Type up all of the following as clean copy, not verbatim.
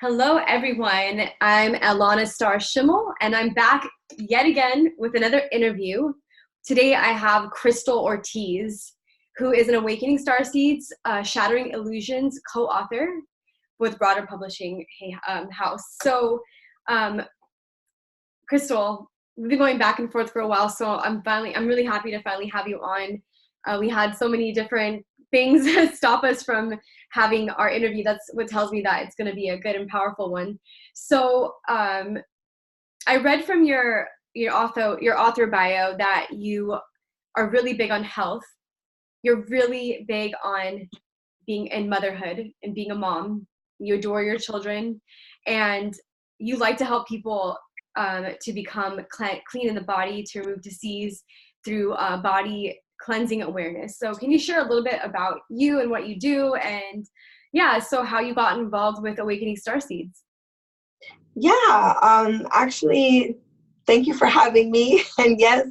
Hello, everyone. I'm Alanna Starr Shimel, and I'm back yet again with another interview. Today, I have Cristal Ortiz, who is an Awakening Starseeds, Shattering Illusions co-author with Broader Publishing House. So, Cristal, we've been going back and forth for a while, so I'm really happy to finally have you on. We had so many different things stop us from having our interview. That's what tells me that it's going to be a good and powerful one. So I read from your author bio that you are really big on health. You're really big on being in motherhood and being a mom. You adore your children, and you like to help people to become clean in the body, to remove disease through body cleansing awareness. So can you share a little bit about you and what you do, and so how you got involved with Awakening Starseeds? Actually, thank you for having me. And yes,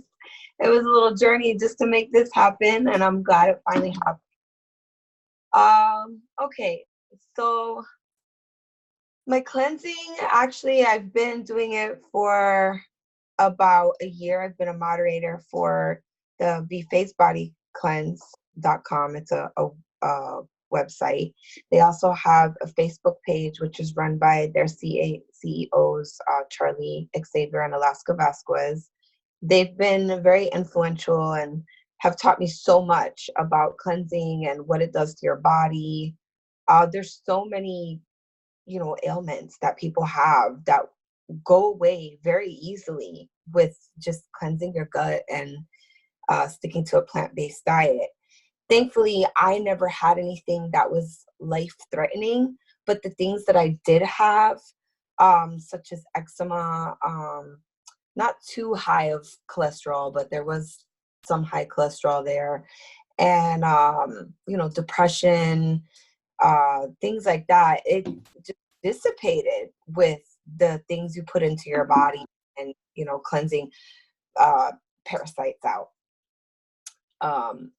it was a little journey just to make this happen, and I'm glad it finally happened. Okay, so my cleansing, actually, I've been doing it for about a year. I've been a moderator for the vPhase bodycleanse.com. It's a website. They also have a Facebook page, which is run by their CEOs, Charlie Xavier and Alaska Vasquez. They've been very influential and have taught me so much about cleansing and what it does to your body. There's so many, ailments that people have that go away very easily with just cleansing your gut and sticking to a plant-based diet. Thankfully, I never had anything that was life-threatening, but the things that I did have, such as eczema, not too high of cholesterol, but there was some high cholesterol there, and, depression, things like that, it just dissipated with the things you put into your body and, cleansing parasites out.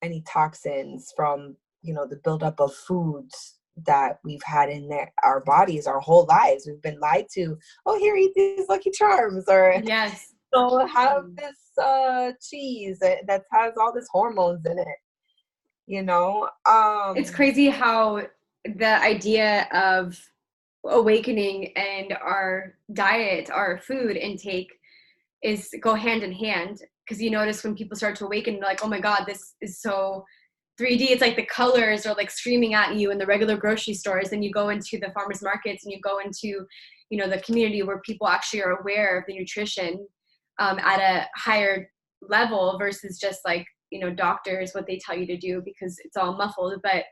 Any toxins from, the buildup of foods that we've had in our bodies our whole lives. We've been lied to, oh, here, eat these Lucky Charms, or Yes, so have this cheese that has all this hormones in it. it's crazy how the idea of awakening and our diet, our food intake go hand in hand, because you notice when people start to awaken, they're like, oh my god, this is so 3D. It's like the colors are like screaming at you in the regular grocery stores, and you go into the farmers markets and you go into the community where people actually are aware of the nutrition at a higher level versus just like doctors, what they tell you to do, because it's all muffled. But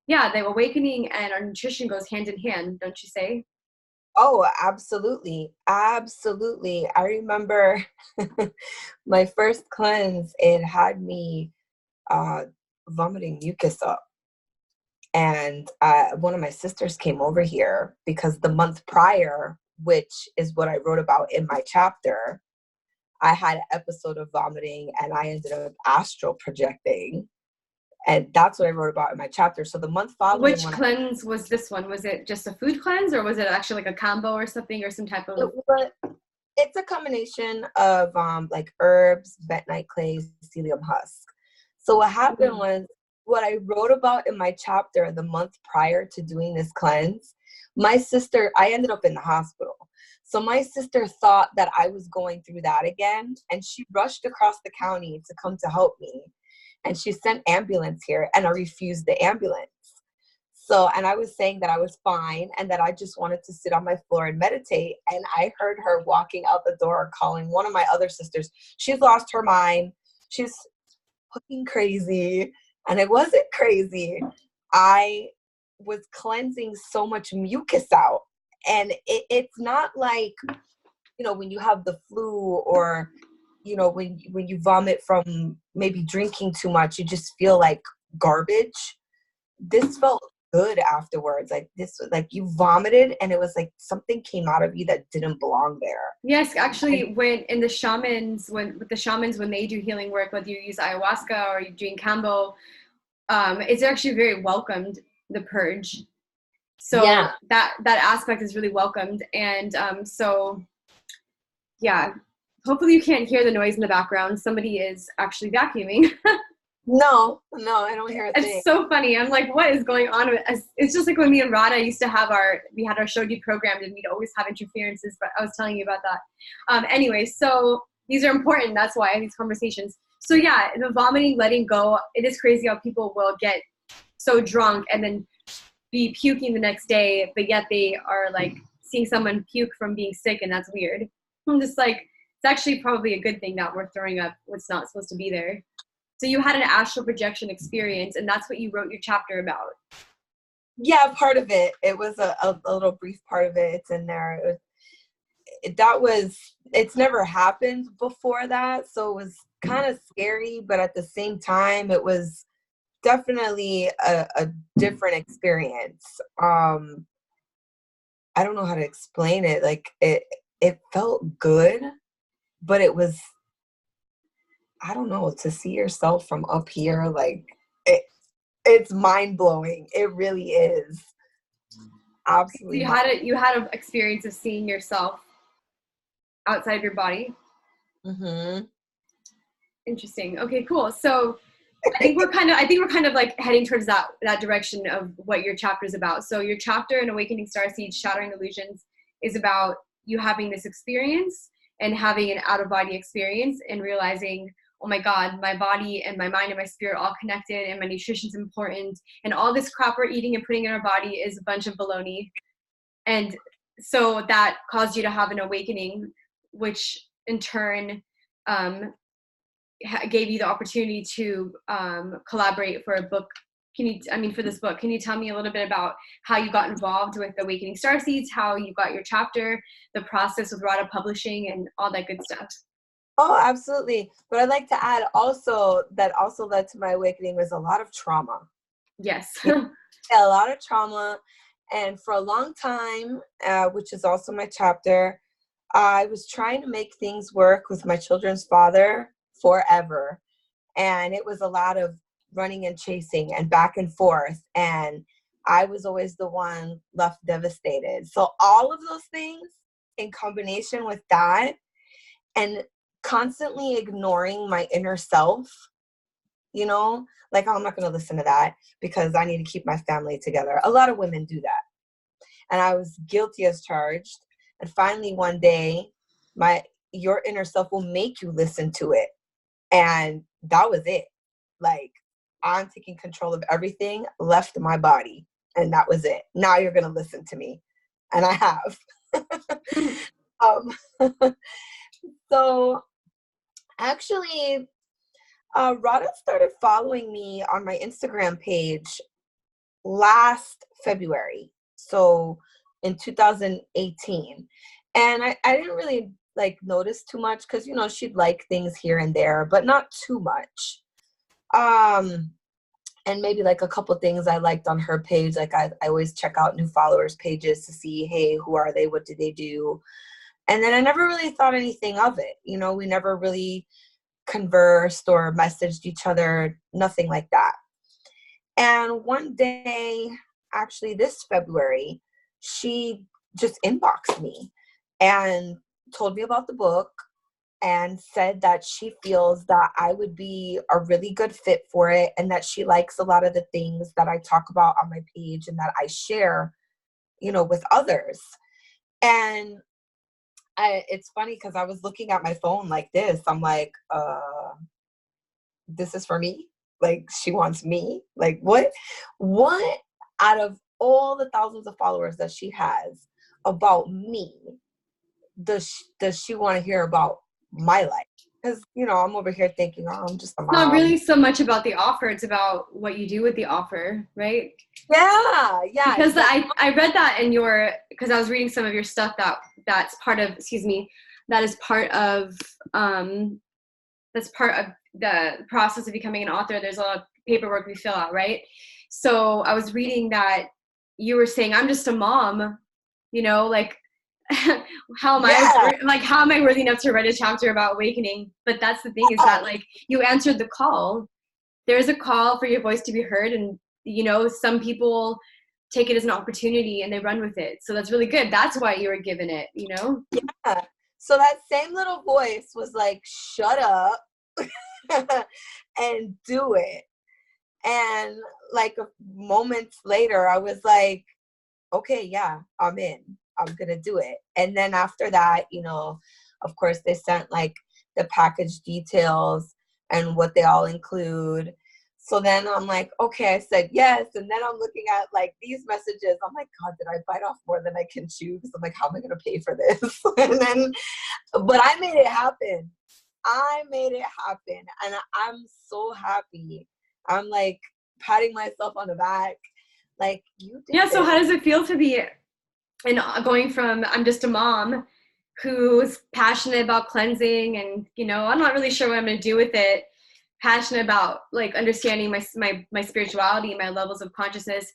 yeah, the awakening and our nutrition goes hand in hand, don't you say? Oh, absolutely. Absolutely. I remember my first cleanse, it had me vomiting mucus up. And one of my sisters came over here because the month prior, which is what I wrote about in my chapter, I had an episode of vomiting and I ended up astral projecting. And that's what I wrote about in my chapter. So the month following, Which cleanse was this one? Was it just a food cleanse, or was it actually like a combo or something, or some type of? It's a combination of like herbs, bentonite clays, psyllium husk. So what happened was, what I wrote about in my chapter the month prior to doing this cleanse, my sister, I ended up in the hospital. So my sister thought that I was going through that again, and she rushed across the county to come to help me. And she sent ambulance here, and I refused the ambulance. So, and I was saying that I was fine and that I just wanted to sit on my floor and meditate. And I heard her walking out the door, calling one of my other sisters. She's lost her mind. She's fucking crazy. And it wasn't crazy. I was cleansing so much mucus out. And it's not like, when you have the flu, or when you vomit from maybe drinking too much, you just feel like garbage. This felt good afterwards. Like this, like you vomited and it was like something came out of you that didn't belong there. Yes, actually, when the shamans when they do healing work, whether you use ayahuasca or you drink kambo, it's actually very welcomed, the purge. So Yeah. that aspect is really welcomed. And so yeah, hopefully you can't hear the noise in the background. Somebody is actually vacuuming. No, I don't hear a thing. It's so funny. I'm like, what is going on with us? It's just like when me and Rada used to have we had our show deprogrammed and we'd always have interferences, but I was telling you about that. Anyway, so these are important. That's why these conversations. So yeah, the vomiting, letting go, it is crazy how people will get so drunk and then be puking the next day, but yet they are like seeing someone puke from being sick, and that's weird. I'm just like, it's actually probably a good thing that we're throwing up what's not supposed to be there. So you had an astral projection experience, and that's what you wrote your chapter about. Yeah, part of it. It was a little brief part of it. It's in there. It's never happened before that, so it was kind of scary, but at the same time, it was definitely a different experience. I don't know how to explain it. Like it felt good, but it was, I don't know, to see yourself from up here, like it's mind blowing. It really is. Absolutely. So you had an experience of seeing yourself outside of your body. Mm-hmm. Interesting. Okay, cool. So I think we're kind of like heading towards that direction of what your chapter is about. So your chapter in Awakening Starseeds, Shattering Illusions, is about you having this experience and having an out of body experience and realizing, oh my God, my body and my mind and my spirit are all connected, and my nutrition's important, and all this crap we're eating and putting in our body is a bunch of baloney. And so that caused you to have an awakening, which in turn gave you the opportunity to collaborate for a book. For this book, can you tell me a little bit about how you got involved with Awakening Starseeds, how you got your chapter, the process with Rada Publishing, and all that good stuff? Oh, absolutely. But I'd like to add also that also led to my awakening was a lot of trauma. Yes. Yeah, a lot of trauma. And for a long time, which is also my chapter, I was trying to make things work with my children's father forever. And it was a lot of running and chasing and back and forth. And I was always the one left devastated. So all of those things in combination with that and constantly ignoring my inner self, like, oh, I'm not going to listen to that because I need to keep my family together. A lot of women do that. And I was guilty as charged. And finally, one day, your inner self will make you listen to it. And that was it. Like, I'm taking control of everything, left my body. And that was it. Now you're going to listen to me. And I have. So actually, Rada started following me on my Instagram page last February. So in 2018. And I didn't really notice too much because, she'd like things here and there, but not too much. And maybe a couple things I liked on her page. Like I always check out new followers pages to see, hey, who are they? What do they do? And then I never really thought anything of it. We never really conversed or messaged each other, nothing like that. And one day, actually this February, she just inboxed me and told me about the book and said that she feels that I would be a really good fit for it and that she likes a lot of the things that I talk about on my page and that I share, with others. And it's funny because I was looking at my phone like this. I'm like, this is for me? Like, she wants me? Like, what out of all the thousands of followers that she has about me does she want to hear about my life? Because, I'm over here thinking, oh, I'm just a mom. It's not really so much about the offer. It's about what you do with the offer, right? Yeah. Because exactly. I read that because I was reading some of your stuff that's part of the process of becoming an author. There's a lot of paperwork we fill out, right? So I was reading that you were saying, I'm just a mom, how am I worthy enough to write a chapter about awakening? But that's the thing is that you answered the call. There's a call for your voice to be heard, and some people take it as an opportunity and they run with it. So that's really good. That's why you were given it, you know? Yeah. So that same little voice was like, shut up and do it. And like moments later, I was like, okay, yeah, I'm in. I'm going to do it. And then after that, you know, of course, they sent like the package details and what they all include. So then I'm like, okay, I said yes. And then I'm looking at like these messages. I'm like, God, did I bite off more than I can chew? Because I'm like, how am I going to pay for this? And then, but I made it happen. I made it happen. And I'm so happy. I'm like patting myself on the back. Like, you did Yeah, so it. how does it feel to be and going from I'm just a mom who's passionate about cleansing and, you know, I'm not really sure what I'm going to do with it, passionate about like understanding my spirituality, my levels of consciousness,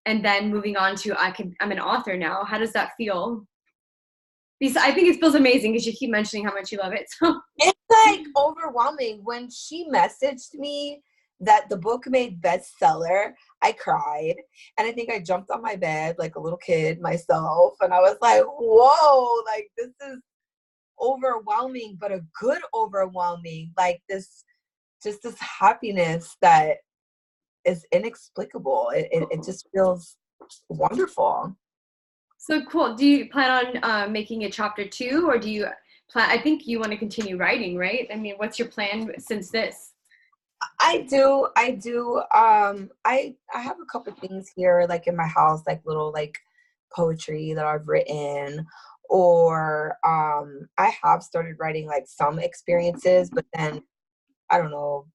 and then moving on to I'm an author now. How does that feel? Because I think it feels amazing because you keep mentioning how much you love it. So It's like overwhelming. When she messaged me that the book made bestseller, I cried. And I think I jumped on my bed like a little kid myself. And I was like, whoa, like this is overwhelming, but a good overwhelming. Like this, just this happiness that is inexplicable. It just feels wonderful. so cool. Do you plan on making a chapter 2, or do you plan? I think you want to continue writing, right? I mean, what's your plan since this? I do. I have a couple things here, like in my house, like little like poetry that I've written, or I have started writing like some experiences, but then I don't know,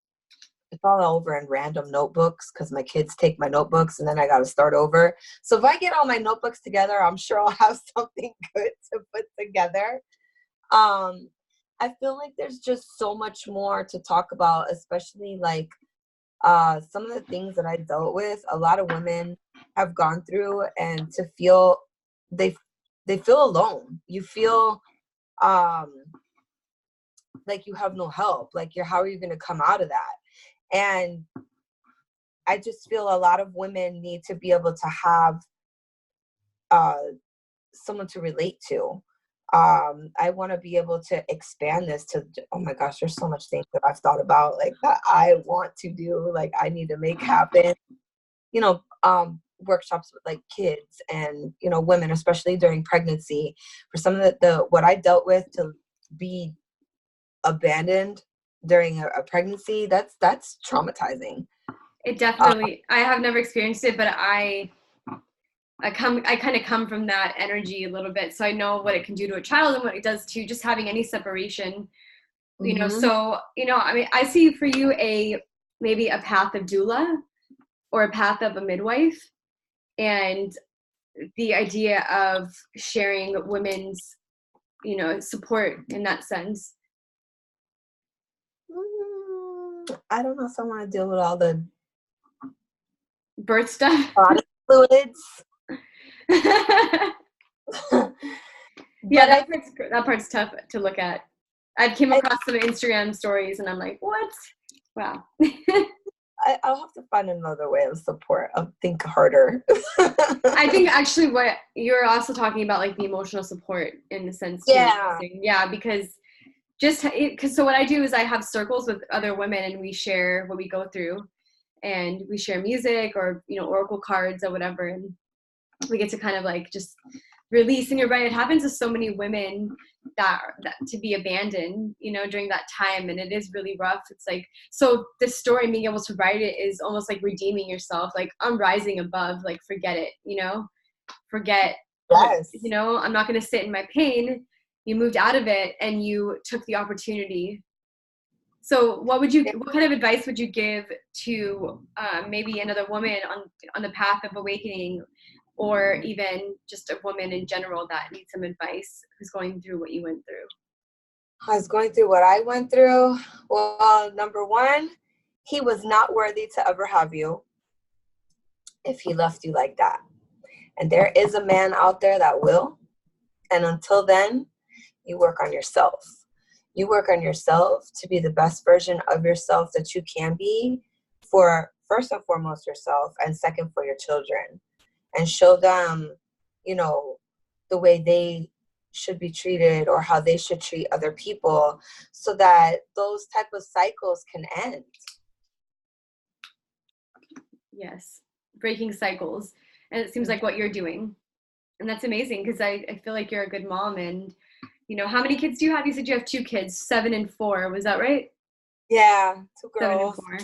it's all over in random notebooks because my kids take my notebooks and then I got to start over. So if I get all my notebooks together, I'm sure I'll have something good to put together. Um, I feel like there's just so much more to talk about, especially like some of the things that I dealt with. A lot of women have gone through, and to feel they feel alone. You feel um, like you have no help. Like how are you going to come out of that? And I just feel a lot of women need to be able to have uh, someone to relate to. I want to be able to expand this to, oh my gosh, there's so much things that I've thought about, like that I want to do, like I need to make happen, you know, workshops with like kids and, you know, women, especially during pregnancy, for some of the what I dealt with, to be abandoned during a pregnancy, that's traumatizing. It definitely. I have never experienced it, but I kind of come from that energy a little bit, so I know what it can do to a child and what it does to just having any separation, you know. Mm-hmm. So, you know, I mean, I see for you maybe a path of doula or a path of a midwife, and the idea of sharing women's, you know, support in that sense. I don't know if I want to deal with all the Birth stuff. body fluids. Yeah, But that part's tough to look at. I came across some Instagram stories and I'm like, what? Wow. I'll have to find another way of support. I'll think harder. I think actually what you're also talking about, like the emotional support in the sense too. Yeah. Yeah, because so what I do is I have circles with other women and we share what we go through, and we share music or, you know, oracle cards or whatever, and we get to kind of like just release. And you're right, it happens to so many women that to be abandoned, you know, during that time, and it is really rough. It's like, so this story, being able to write it is almost like redeeming yourself, like I'm rising above, like forget it, you know, forget Yes. you know, I'm not going to sit in my pain. You moved out of it and you took the opportunity. So what kind of advice would you give to maybe another woman on the path of awakening, or even just a woman in general that needs some advice, who's going through what you went through? I was going through what I went through. Well, number one, he was not worthy to ever have you if he left you like that. And there is a man out there that will. And until then, you work on yourself. You work on yourself to be the best version of yourself that you can be, for first and foremost yourself, and second for your children. and show them, you know, the way they should be treated or how they should treat other people, so that those type of cycles can end. Yes, breaking cycles. And it seems like what you're doing. And that's amazing, because I feel like you're a good mom. And, you know, how many kids do you have? You said you have 2 kids, 7 and 4. Was that right? Yeah, 2 7 and girls. 4.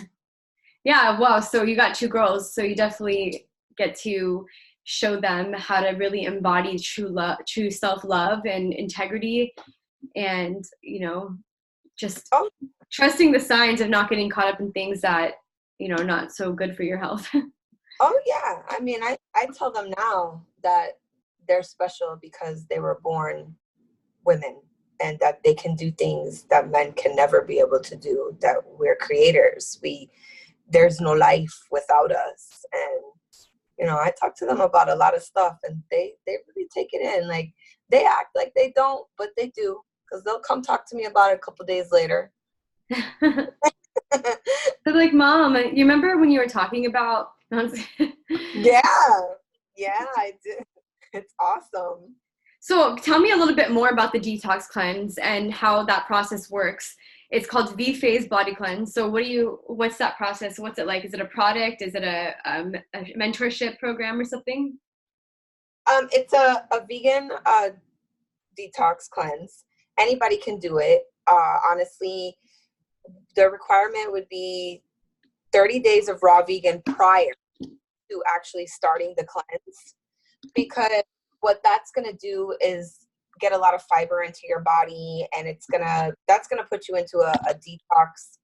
Yeah, wow. So you got 2 girls. So you definitely get to show them how to really embody true love, true self-love and integrity, and, you know, just Oh, trusting the signs of not getting caught up in things that, you know, are not so good for your health. oh yeah. I mean, I tell them now that they're special because they were born women, and that they can do things that men can never be able to do, that we're creators. There's no life without us. And, you know, I talk to them about a lot of stuff, and they really take it in. Like, they act like they don't, but they do, because they'll come talk to me about it a couple days later. They're like, Mom, you remember when you were talking about? Yeah, I did. It's awesome. So tell me a little bit more about the detox cleanse and how that process works. It's called vPhase body cleanse. So what's that process? What's it like? Is it a product? Is it a mentorship program or something? It's a vegan detox cleanse. Anybody can do it. Honestly, the requirement would be 30 days of raw vegan prior to actually starting the cleanse, because what that's going to do is get a lot of fiber into your body, and that's going to put you into a detox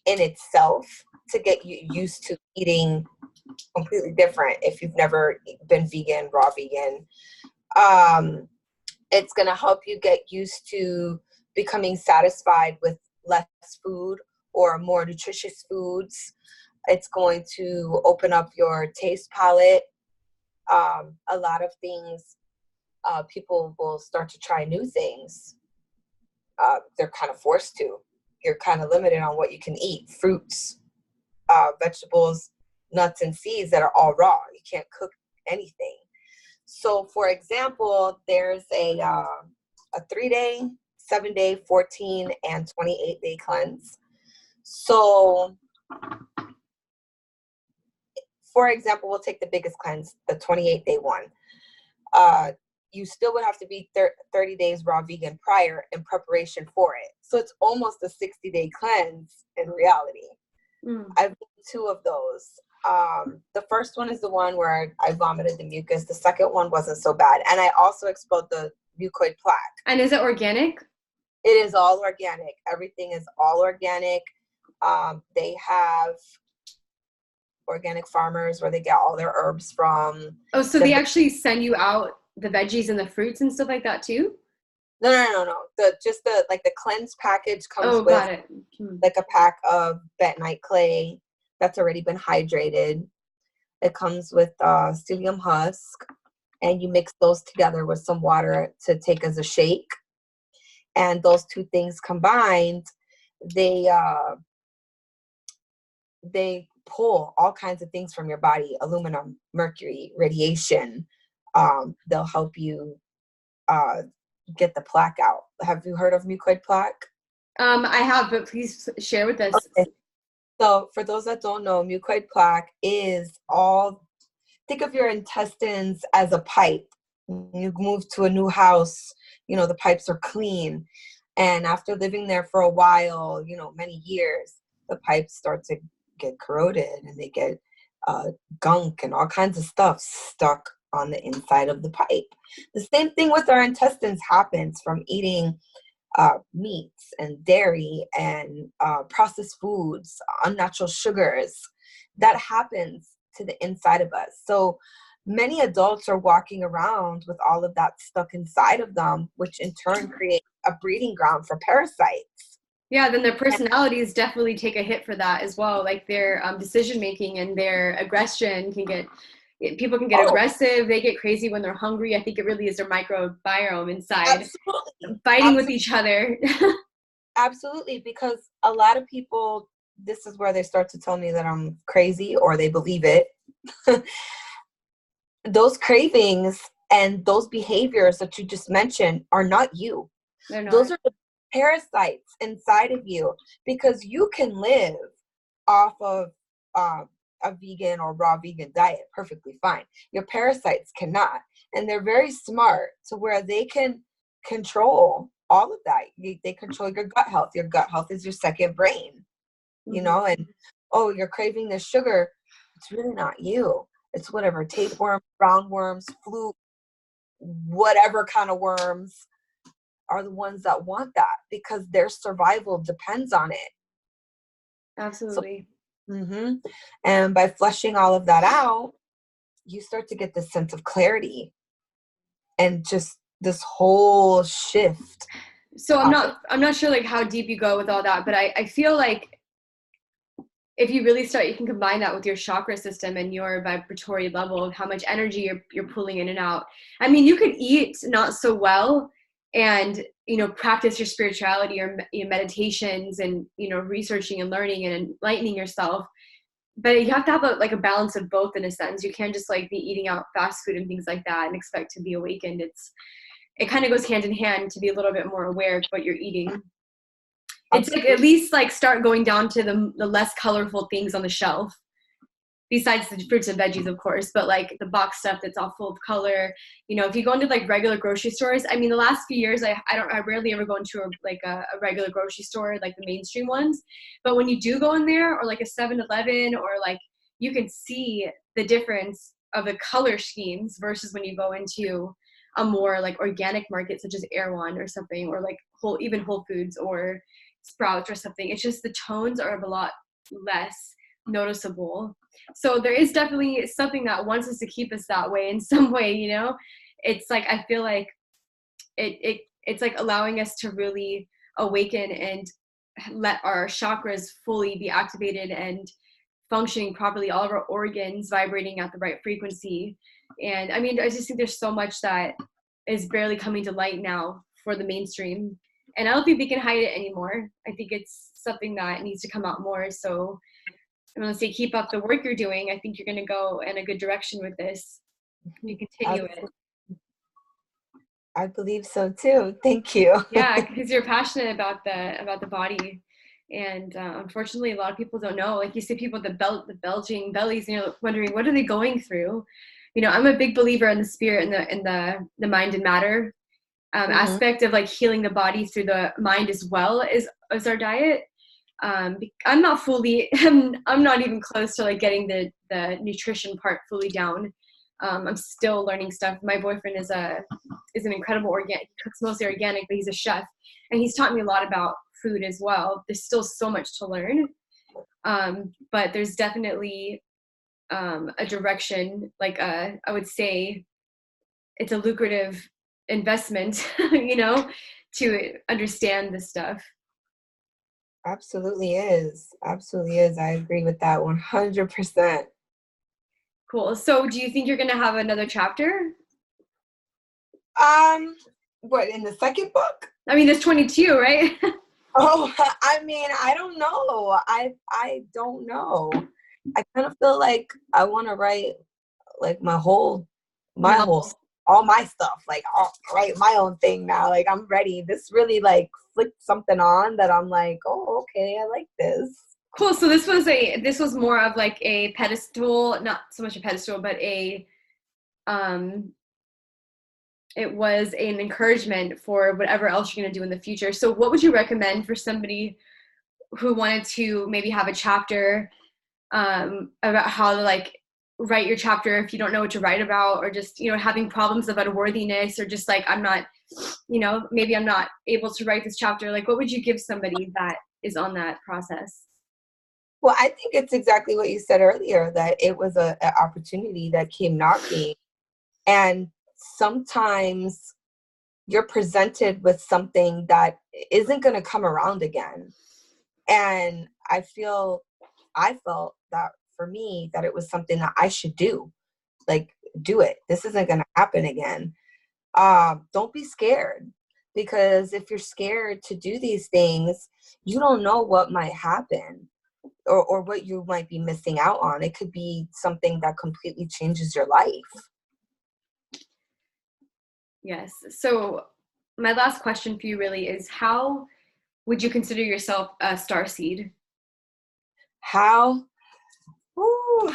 in itself, to get you used to eating completely different if you've never been vegan, raw vegan. It's going to help you get used to becoming satisfied with less food or more nutritious foods. It's going to open up your taste palette. A lot of things, people will start to try new things. They're kind of forced to. You're kind of limited on what you can eat. Fruits, vegetables, nuts, and seeds that are all raw. You can't cook anything. So, for example, there's a 3-day, 7-day, 14, and 28-day cleanse. So, for example, we'll take the biggest cleanse, the 28-day one. You still would have to be 30 days raw vegan prior in preparation for it. So it's almost a 60-day cleanse in reality. I've done 2 of those. The first one is the one where I vomited the mucus. The second one wasn't so bad. And I also expelled the mucoid plaque. And is it organic? It is all organic. Everything is all organic. They have organic farmers where they get all their herbs from. Oh, so they actually send you out the veggies and the fruits and stuff like that too? No. The cleanse package comes with got it. like a pack of bentonite clay that's already been hydrated. It comes with psyllium husk, and you mix those together with some water to take as a shake. And those 2 things combined, they pull all kinds of things from your body: aluminum, mercury, radiation. They'll help you get the plaque out. Have you heard of mucoid plaque? I have, but please share with us. Okay. So for those that don't know, mucoid plaque is think of your intestines as a pipe. You move to a new house, you know, the pipes are clean. And after living there for a while, you know, many years, the pipes start to get corroded, and they get gunk and all kinds of stuff stuck on the inside of the pipe. The same thing with our intestines happens from eating meats and dairy and processed foods, unnatural sugars. That happens to the inside of us. So many adults are walking around with all of that stuck inside of them, which in turn creates a breeding ground for parasites. Yeah, then their personalities definitely take a hit for that as well. Like their decision making and their aggression people can get aggressive. They get crazy when they're hungry. I think it really is their microbiome inside. Absolutely. Fighting with each other. Absolutely, because a lot of people, this is where they start to tell me that I'm crazy, or they believe it. those cravings and those behaviors that you just mentioned are not you. They're not. Those are the parasites inside of you, because you can live off of a vegan or raw vegan diet perfectly fine. Your parasites cannot. And they're very smart to where they can control all of that. They control your gut health. Your gut health is your second brain, you know, and oh, you're craving this sugar. It's really not you. It's whatever tapeworm, roundworms, fluke, whatever kind of worms are the ones that want that, because their survival depends on it. Absolutely. So, and by flushing all of that out, you start to get this sense of clarity and just this whole shift. So I'm not sure like how deep you go with all that, but I feel like if you really start, you can combine that with your chakra system and your vibratory level of how much energy you're pulling in and out. I mean, you could eat not so well and, you know, practice your spirituality or your meditations and, you know, researching and learning and enlightening yourself. But you have to have a balance of both in a sense. You can't just like be eating out fast food and things like that and expect to be awakened. It kind of goes hand in hand to be a little bit more aware of what you're eating. It's like at least like start going down to the less colorful things on the shelf, besides the fruits and veggies, of course, but like the box stuff that's all full of color. You know, if you go into like regular grocery stores, I mean, the last few years, I rarely ever go into a regular grocery store, like the mainstream ones. But when you do go in there, or like a 7-Eleven, or like, you can see the difference of the color schemes versus when you go into a more like organic market, such as Erewhon or something, or like Whole Foods or Sprouts or something. It's just the tones are a lot less noticeable. So there is definitely something that wants us to keep us that way in some way, you know. It's like I feel like it's like allowing us to really awaken and let our chakras fully be activated and functioning properly, all of our organs vibrating at the right frequency. And I mean, I just think there's so much that is barely coming to light now for the mainstream, and I don't think we can hide it anymore. I think it's something that needs to come out more. So I'm going to say keep up the work you're doing. I think you're going to go in a good direction with this. You continue it. I believe so too. Thank you. Yeah, because you're passionate about the body, and unfortunately, a lot of people don't know. Like you see people with the bulging bellies, you know, wondering what are they going through. You know, I'm a big believer in the spirit and the mind and matter aspect of like healing the body through the mind as well as our diet. I'm not fully, I'm not even close to like getting the nutrition part fully down. I'm still learning stuff. My boyfriend is an incredible he cooks mostly organic, but he's a chef, and he's taught me a lot about food as well. There's still so much to learn, but there's definitely a direction. Like I would say, it's a lucrative investment, you know, to understand this stuff. Absolutely is. Absolutely is. I agree with that 100%. Cool. So do you think you're going to have another chapter? What, in the second book? I mean, there's 22, right? Oh, I mean, I don't know. I don't know. I kind of feel like I want to write like all my stuff, like I'll write my own thing now. Like I'm ready. This really like flipped something on that I'm like, oh, okay, I like this. Cool. So this was more of like a pedestal, not so much a pedestal, but it was an encouragement for whatever else you're going to do in the future. So what would you recommend for somebody who wanted to maybe have a chapter about how to like write your chapter if you don't know what to write about, or just, you know, having problems of unworthiness, or just like, I'm not, you know, maybe I'm not able to write this chapter. Like, what would you give somebody that is on that process? Well, I think it's exactly what you said earlier, that it was an opportunity that came knocking. And sometimes you're presented with something that isn't going to come around again. And I felt that for me, that it was something that I should do. Like, do it. This isn't going to happen again. Don't be scared, because if you're scared to do these things, you don't know what might happen, or what you might be missing out on. It could be something that completely changes your life. Yes. So my last question for you really is, how would you consider yourself a starseed? How? Ooh,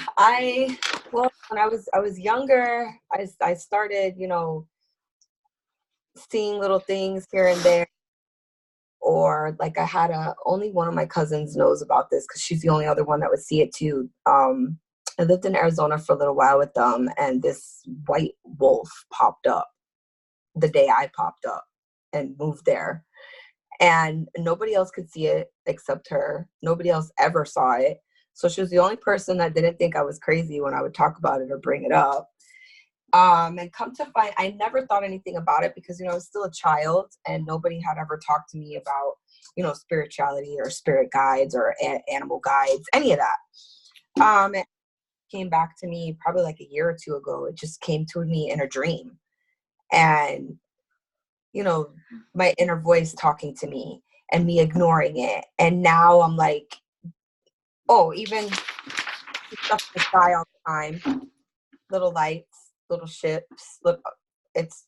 well, when I was younger, I started, seeing little things here and there. Or like I had only one of my cousins knows about this because she's the only other one that would see it too. I lived in Arizona for a little while with them, and this white wolf popped up the day I popped up and moved there. And nobody else could see it except her. Nobody else ever saw it. So she was the only person that didn't think I was crazy when I would talk about it or bring it up. And come to find, I never thought anything about it because, I was still a child and nobody had ever talked to me about, spirituality or spirit guides or animal guides, any of that. It came back to me probably like a year or two ago. It just came to me in a dream. And, my inner voice talking to me and me ignoring it. And now I'm like, oh, even stuff in the sky all the time, little lights, little ships. Look, it's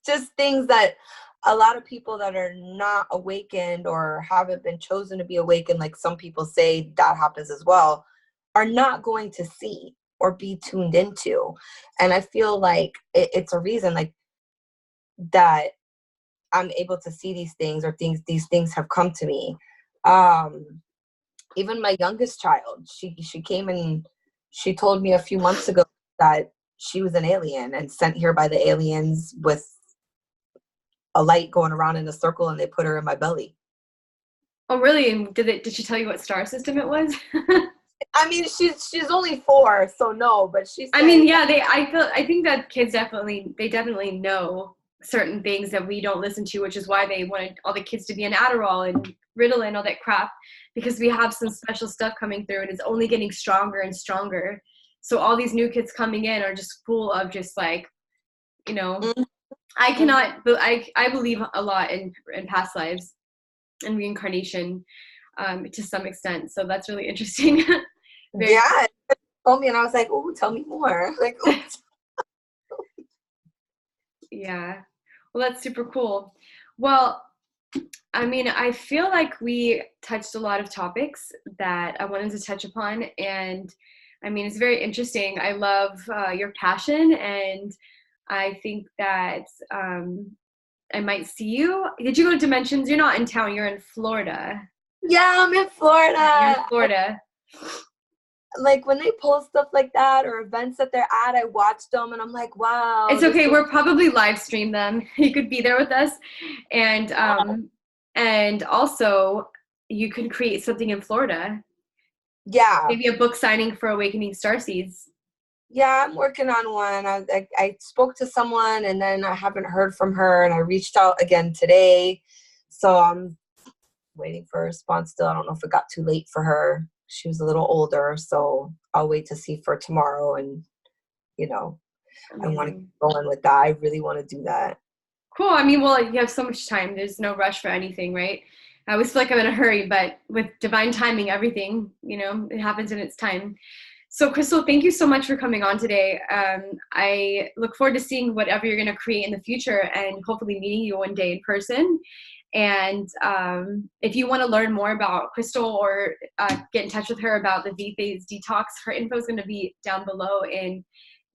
just things that a lot of people that are not awakened or haven't been chosen to be awakened, like some people say that happens as well, are not going to see or be tuned into. And I feel like it's a reason like that I'm able to see these things, or these things have come to me. Even my youngest child, she came and she told me a few months ago that she was an alien and sent here by the aliens with a light going around in a circle, and they put her in my belly. Oh, really? And did she tell you what star system it was? I mean, she's only 4, so no, but she said, I mean, yeah, I think that kids definitely know certain things that we don't listen to, which is why they wanted all the kids to be on Adderall and Ritalin, all that crap, because we have some special stuff coming through and it's only getting stronger and stronger. So all these new kids coming in are just full of just like, mm-hmm. I believe a lot in past lives and reincarnation, to some extent. So that's really interesting. Very Yeah, told me, and I was like, "Oh, tell me more." Like, ooh. Yeah. Well, that's super cool. Well, I mean, I feel like we touched a lot of topics that I wanted to touch upon. And I mean, it's very interesting. I love your passion. And I think that I might see you. Did you go to Dimensions? You're not in town, you're in Florida. Yeah, I'm in You're in Florida. Florida. Like when they post stuff like that or events that they're at, I watch them and I'm like, wow. It's okay. We'll probably live stream them. You could be there with us. And also you could create something in Florida. Yeah. Maybe a book signing for Awakening Starseeds. Yeah, I'm working on one. I spoke to someone and then I haven't heard from her, and I reached out again today. So I'm waiting for a response still. I don't know if it got too late for her. She was a little older, so I'll wait to see for tomorrow. And, I want to Amazing. keep going with that. I really want to do that. Cool. I mean, well, you have so much time. There's no rush for anything, right? I always feel like I'm in a hurry, but with divine timing, everything, it happens in its time. So, Cristal, thank you so much for coming on today. I look forward to seeing whatever you're going to create in the future and hopefully meeting you one day in person. And if you want to learn more about Cristal or get in touch with her about the vPhase detox, her info is going to be down below in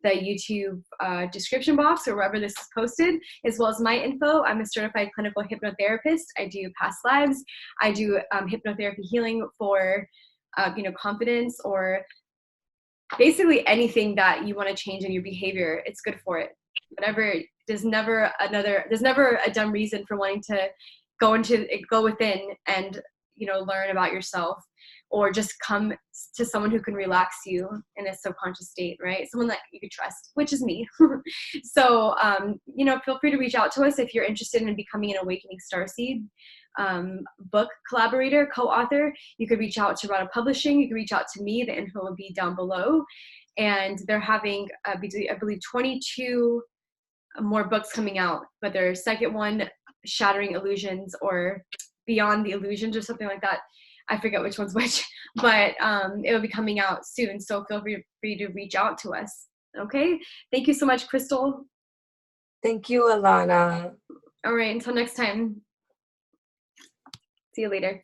the YouTube description box or wherever this is posted, as well as my info. I'm a certified clinical hypnotherapist. I do past lives. I do hypnotherapy healing for, confidence, or basically anything that you want to change in your behavior. It's good for it. Whatever. There's never a dumb reason for wanting to go within and learn about yourself, or just come to someone who can relax you in a subconscious state, right? Someone that you could trust, which is me. So feel free to reach out to us if you're interested in becoming an Awakening Starseed book collaborator, co-author. You could reach out to Rada Publishing. You can reach out to me. The info will be down below. And they're having I believe 22 more books coming out, but their second one, Shattering Illusions or Beyond the Illusions or something like that. I forget which one's which, but it will be coming out soon. So feel free to reach out to us. Okay. Thank you so much, Cristal. Thank you, Alanna. All right, until next time. See you later.